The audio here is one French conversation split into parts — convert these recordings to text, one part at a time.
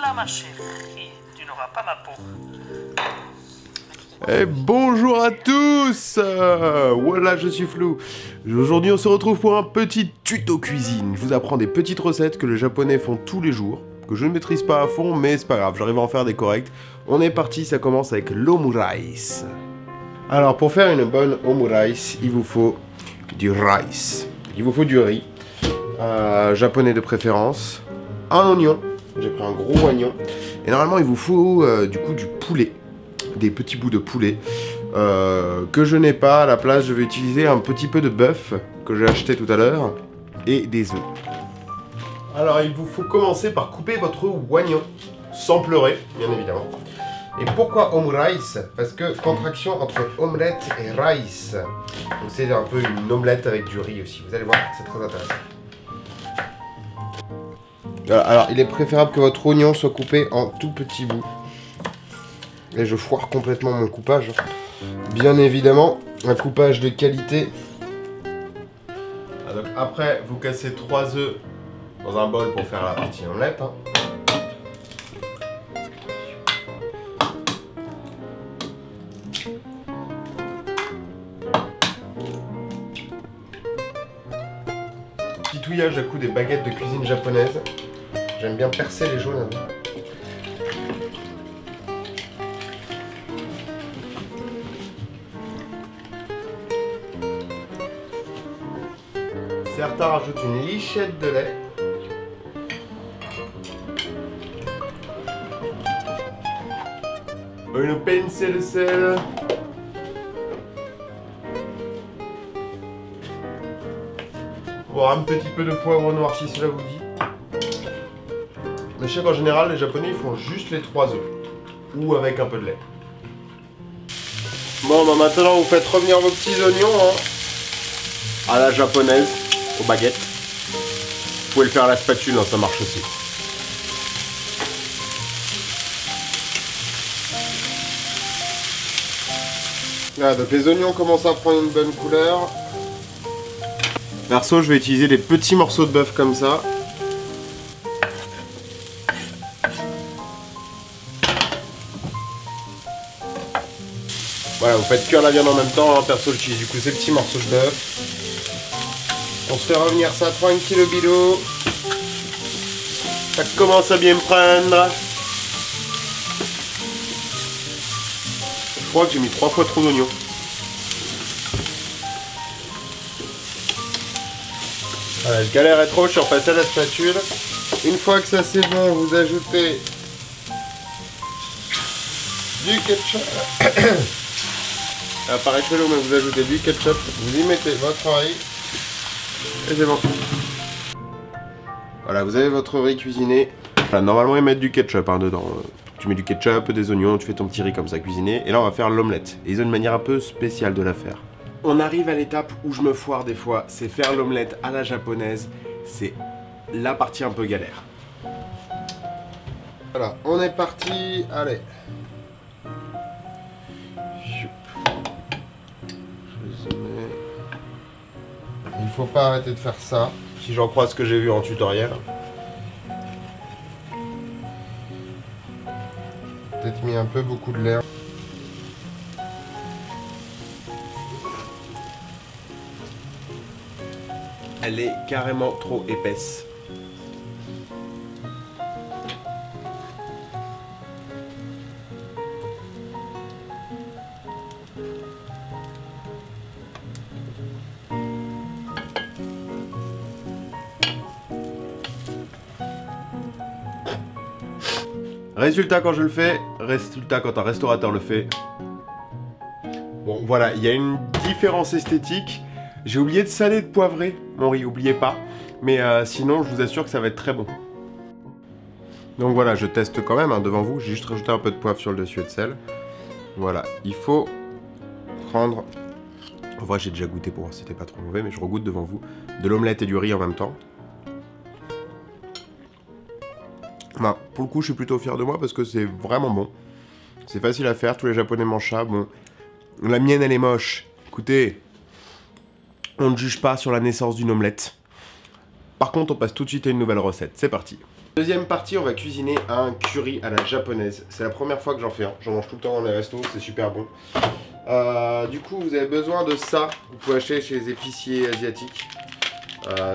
Voilà ma chérie, tu n'auras pas ma peau. Et bonjour à tous. Voilà, je suis Flou. Aujourd'hui, on se retrouve pour un petit tuto cuisine. Je vous apprends des petites recettes que les Japonais font tous les jours, que je ne maîtrise pas à fond, mais c'est pas grave, j'arrive à en faire des corrects. On est parti, ça commence avec l'omurice. Alors, pour faire une bonne omurice, il vous faut du rice. Il vous faut du riz, japonais de préférence, un oignon. J'ai pris un gros oignon. Et normalement, il vous faut du coup du poulet. Des petits bouts de poulet que je n'ai pas. À la place, je vais utiliser un petit peu de bœuf que j'ai acheté tout à l'heure et des œufs. Alors, il vous faut commencer par couper votre oignon sans pleurer, bien évidemment. Et pourquoi omurice? Parce que contraction entre omelette et rice. Donc c'est un peu une omelette avec du riz aussi. Vous allez voir, c'est très intéressant. Alors, il est préférable que votre oignon soit coupé en tout petits bouts. Et je foire complètement mon coupage. Bien évidemment, un coupage de qualité. Donc après, vous cassez 3 œufs dans un bol pour faire la petite omelette. Petit touillage à coups des baguettes de cuisine japonaise. J'aime bien percer les jaunes avant. Certains rajoutent une lichette de lait. Une pincée de sel. Voire un petit peu de poivre noir si cela vous dit. Mais je sais qu'en général, les Japonais ils font juste les 3 œufs. Ou avec un peu de lait. Bon, bah maintenant vous faites revenir vos petits oignons à la japonaise. Aux baguettes. Vous pouvez le faire à la spatule, hein, ça marche aussi. Voilà, donc les oignons commencent à prendre une bonne couleur. Perso, je vais utiliser des petits morceaux de bœuf comme ça. Voilà, vous faites cuire la viande en même temps. Hein. Perso, j'utilise du coup ces petits morceaux de bœuf. On se fait revenir ça tranquille bilou. Ça commence à bien me prendre. Je crois que j'ai mis 3 fois trop d'oignons. Voilà, je galérais trop, je suis repassé à la spatule. Une fois que ça c'est bon, vous ajoutez du ketchup. Ça paraît chelou, mais vous ajoutez du ketchup. Vous y mettez votre riz. Et c'est bon. Voilà, vous avez votre riz cuisiné. Enfin, normalement, ils mettent du ketchup dedans. Tu mets du ketchup, des oignons, tu fais ton petit riz comme ça cuisiné. Et là, on va faire l'omelette. Et ils ont une manière un peu spéciale de la faire. On arrive à l'étape où je me foire des fois. C'est faire l'omelette à la japonaise. C'est la partie un peu galère. Voilà, on est parti. Allez. Il faut pas arrêter de faire ça, si j'en crois ce que j'ai vu en tutoriel. Peut-être mis un peu beaucoup de lait. Elle est carrément trop épaisse. Résultat quand je le fais, résultat quand un restaurateur le fait. Bon voilà, il y a une différence esthétique. J'ai oublié de saler et de poivrer mon riz, oubliez pas. Mais sinon, je vous assure que ça va être très bon. Donc voilà, je teste quand même devant vous. J'ai juste rajouté un peu de poivre sur le dessus et de sel. Voilà, il faut prendre... En vrai, j'ai déjà goûté pour voir si c'était pas trop mauvais, mais je regoute devant vous. De l'omelette et du riz en même temps. Bah, pour le coup, je suis plutôt fier de moi parce que c'est vraiment bon. C'est facile à faire, tous les Japonais mangent ça. Bon, la mienne, elle est moche. Écoutez, on ne juge pas sur la naissance d'une omelette. Par contre, on passe tout de suite à une nouvelle recette. C'est parti. Deuxième partie, on va cuisiner un curry à la japonaise. C'est la première fois que j'en fais un. J'en mange tout le temps dans les restos, c'est super bon. Du coup, vous avez besoin de ça. Vous pouvez acheter chez les épiciers asiatiques.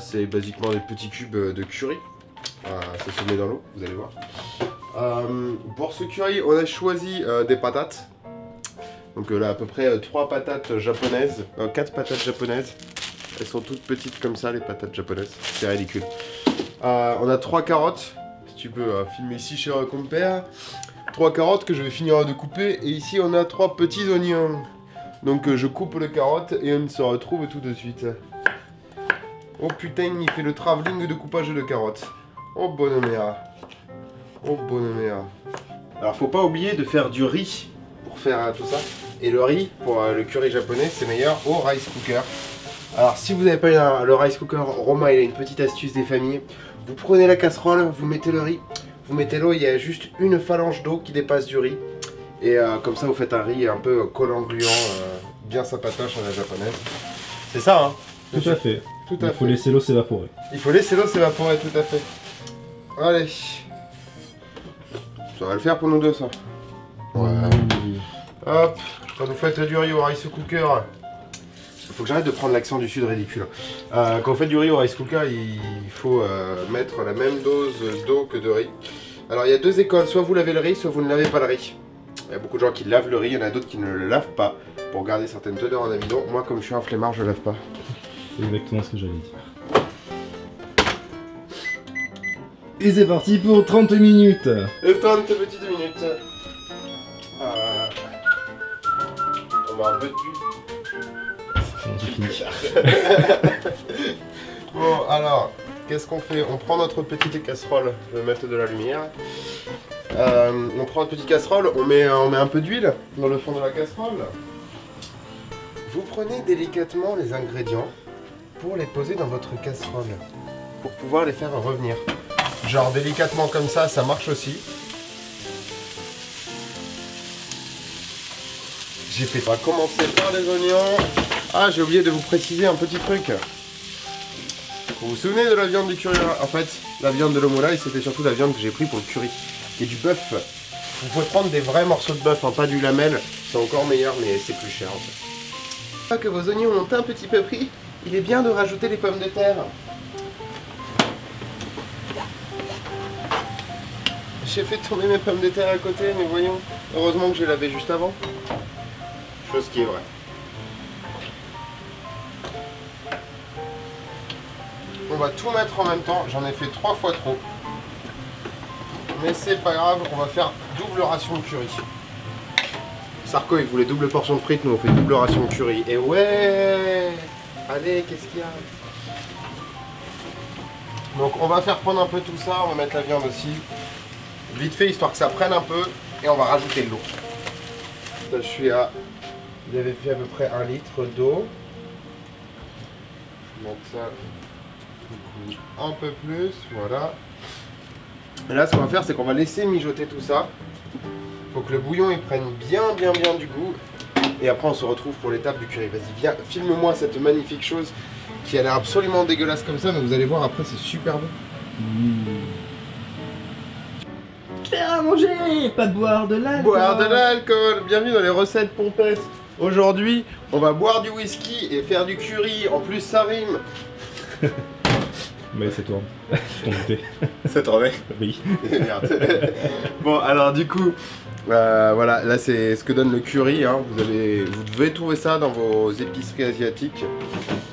C'est basiquement des petits cubes de curry. Ça se met dans l'eau, vous allez voir. Pour ce curry, on a choisi des patates. Donc là, à peu près 3 patates japonaises, 4 patates japonaises. Elles sont toutes petites comme ça, les patates japonaises. C'est ridicule. On a 3 carottes. Si tu peux filmer ici chez Compère. 3 carottes que je vais finir de couper. Et ici, on a 3 petits oignons. Donc je coupe les carottes et on se retrouve tout de suite. Oh putain, il fait le travelling de coupage de carottes. Oh bonne mère. Oh bonne mère. Alors faut pas oublier de faire du riz pour faire tout ça. Et le riz pour le curry japonais c'est meilleur au rice cooker. Alors si vous n'avez pas le rice cooker, Romain il a une petite astuce des familles. Vous prenez la casserole, vous mettez le riz, vous mettez l'eau, il y a juste une phalange d'eau qui dépasse du riz. Et comme ça vous faites un riz un peu collant gluant, bien sympatoche à la japonaise. C'est ça hein? Tout à fait. Tout à fait. Il faut laisser l'eau s'évaporer. Il faut laisser l'eau s'évaporer, tout à fait. Allez. Ça va le faire pour nous deux, ça. Ouais. Hop. Quand vous faites du riz au rice cooker, il faut que j'arrête de prendre l'accent du sud ridicule. Quand vous faites du riz au rice cooker, il faut mettre la même dose d'eau que de riz. Alors il y a 2 écoles, soit vous lavez le riz, soit vous ne lavez pas le riz. Il y a beaucoup de gens qui lavent le riz, il y en a d'autres qui ne le lavent pas pour garder certaines teneurs en amidon. Moi comme je suis un flemmard, je ne lave pas. C'est exactement ce que j'allais dire. Et c'est parti pour 30 minutes. Et 30 petites minutes. On va un peu de C'est fini. Bon, alors, qu'est-ce qu'on fait? On prend notre petite casserole, je vais mettre de la lumière. On prend une petite casserole, on met un peu d'huile dans le fond de la casserole. Vous prenez délicatement les ingrédients pour les poser dans votre casserole, pour pouvoir les faire revenir. Genre délicatement comme ça marche aussi. J'ai fait pas commencer par les oignons. Ah, j'ai oublié de vous préciser un petit truc. Vous vous souvenez de la viande du curry? En fait, la viande de l'omoulaï, c'était surtout la viande que j'ai pris pour le curry. Et du bœuf. Vous pouvez prendre des vrais morceaux de bœuf, hein, pas du lamelle. C'est encore meilleur, mais c'est plus cher en fait. Une fois que vos oignons ont un petit peu pris, il est bien de rajouter les pommes de terre. J'ai fait tomber mes pommes de terre à côté, mais voyons. Heureusement que j'ai lavé juste avant. Chose qui est vraie. On va tout mettre en même temps. J'en ai fait 3 fois trop. Mais c'est pas grave, on va faire double ration de curry. Sarko il voulait double portion de frites, nous on fait double ration de curry. Et ouais! Allez, qu'est-ce qu'il y a? Donc on va faire prendre un peu tout ça, on va mettre la viande aussi. Vite fait, histoire que ça prenne un peu, et on va rajouter de l'eau. Là, je suis à... Vous avez fait à peu près 1 litre d'eau. Donc ça, un peu plus, voilà. Et là, ce qu'on va faire, c'est qu'on va laisser mijoter tout ça. Faut que le bouillon il prenne bien du goût. Et après, on se retrouve pour l'étape du curry. Vas-y, viens, filme-moi cette magnifique chose qui a l'air absolument dégueulasse comme ça, mais vous allez voir après, c'est super bon. Faire à manger, pas boire de l'alcool. Boire de l'alcool. Bienvenue dans les recettes pompettes. Aujourd'hui, on va boire du whisky et faire du curry. En plus, ça rime. Mais c'est toi. Je t'en doutais. Ça tournait. Oui. Merde. Bon, alors du coup, voilà, là c'est ce que donne le curry. Hein. Vous devez trouver ça dans vos épiceries asiatiques.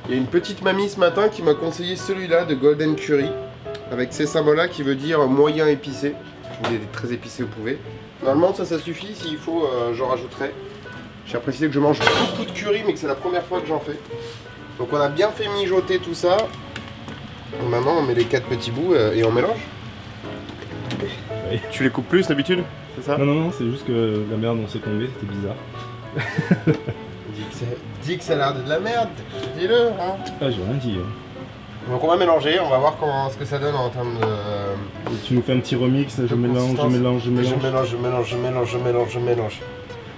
Il y a une petite mamie ce matin qui m'a conseillé celui-là de Golden Curry, avec ces symboles-là qui veut dire moyen épicé. Si vous êtes très épicé, vous pouvez. Normalement, ça suffit. S'il faut, j'en rajouterai. J'ai précisé que je mange beaucoup de curry, mais que c'est la première fois que j'en fais. Donc on a bien fait mijoter tout ça. Donc maintenant, on met les 4 petits bouts et on mélange. Oui. Tu les coupes plus d'habitude, c'est ça? Non, c'est juste que la merde on s'est tombée, c'était bizarre. Dis que ça a l'air de la merde, dis-le hein. Ah, j'ai rien dit. Donc on va mélanger, on va voir ce que ça donne en termes de... Et tu nous fais un petit remix, je mélange. Je mélange.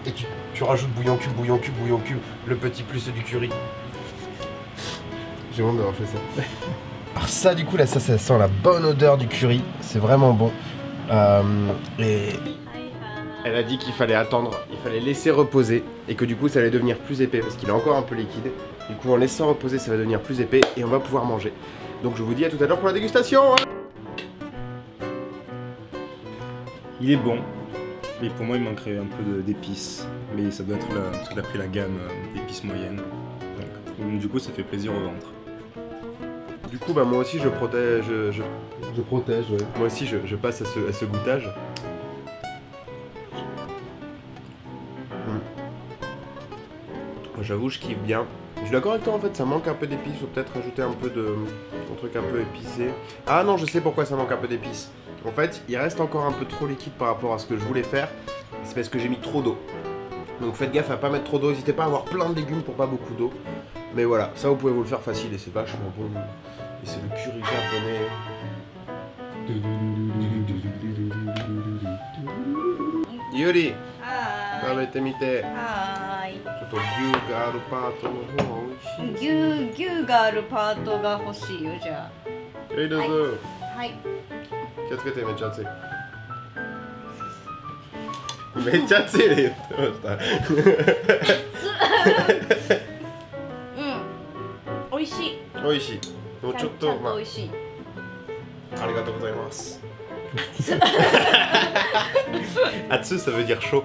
Et tu rajoutes bouillon cube, le petit plus du curry. J'ai honte d'avoir fait ça. Alors ça du coup là ça sent la bonne odeur du curry, c'est vraiment bon. Et elle a dit qu'il fallait attendre, il fallait laisser reposer et que du coup ça allait devenir plus épais parce qu'il est encore un peu liquide. Du coup en laissant reposer ça va devenir plus épais et on va pouvoir manger. Donc je vous dis à tout à l'heure pour la dégustation. Il est bon, mais pour moi il manquerait un peu d'épices. Mais ça doit être parce qu'il a pris la gamme d'épices moyennes. Donc, du coup ça fait plaisir au ventre. Du coup bah moi aussi je protège, je protège, ouais. Moi aussi je passe à ce goûtage. J'avoue je kiffe bien. Je suis d'accord avec toi en fait, ça manque un peu d'épices, faut peut-être rajouter un peu de truc un peu épicé. Ah non, je sais pourquoi ça manque un peu d'épices. En fait, il reste encore un peu trop liquide par rapport à ce que je voulais faire. C'est parce que j'ai mis trop d'eau. Donc faites gaffe à pas mettre trop d'eau, n'hésitez pas à avoir plein de légumes pour pas beaucoup d'eau. Mais voilà, ça vous pouvez vous le faire facile et c'est vachement bon. Et c'est le curry japonais. Yuri, は食べてみて。ーい。はーい。ちょっと牛があるパートの方が美味しい。牛があるパートが欲しいよじゃはいどうぞ。あ。はい。気をつけてめっちゃ熱い。めっちゃ熱いね言ってました。美味しい。美味しい。もうちょっとまあ美味しい。ありがとうございます。熱ça veut dire chaud.